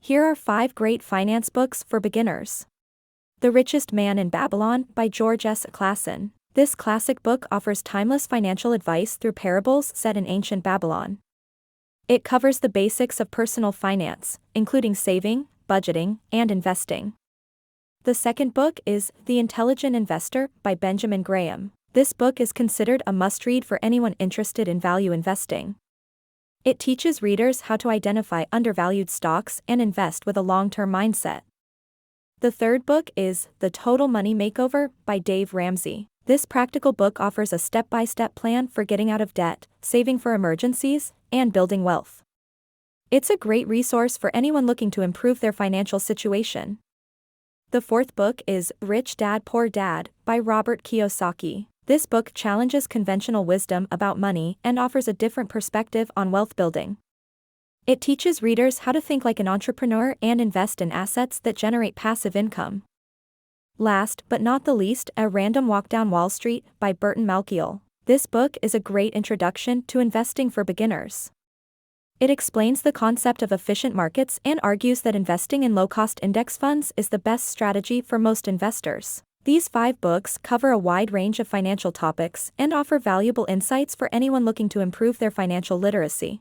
Here are 5 great finance books for beginners. The Richest Man in Babylon by George S. Clason. This classic book offers timeless financial advice through parables set in ancient Babylon. It covers the basics of personal finance, including saving, budgeting, and investing. The second book is The Intelligent Investor by Benjamin Graham. This book is considered a must-read for anyone interested in value investing. It teaches readers how to identify undervalued stocks and invest with a long-term mindset. The third book is The Total Money Makeover by Dave Ramsey. This practical book offers a step-by-step plan for getting out of debt, saving for emergencies, and building wealth. It's a great resource for anyone looking to improve their financial situation. The fourth book is Rich Dad Poor Dad by Robert Kiyosaki. This book challenges conventional wisdom about money and offers a different perspective on wealth building. It teaches readers how to think like an entrepreneur and invest in assets that generate passive income. Last but not the least, A Random Walk Down Wall Street by Burton Malkiel. This book is a great introduction to investing for beginners. It explains the concept of efficient markets and argues that investing in low-cost index funds is the best strategy for most investors. These 5 books cover a wide range of financial topics and offer valuable insights for anyone looking to improve their financial literacy.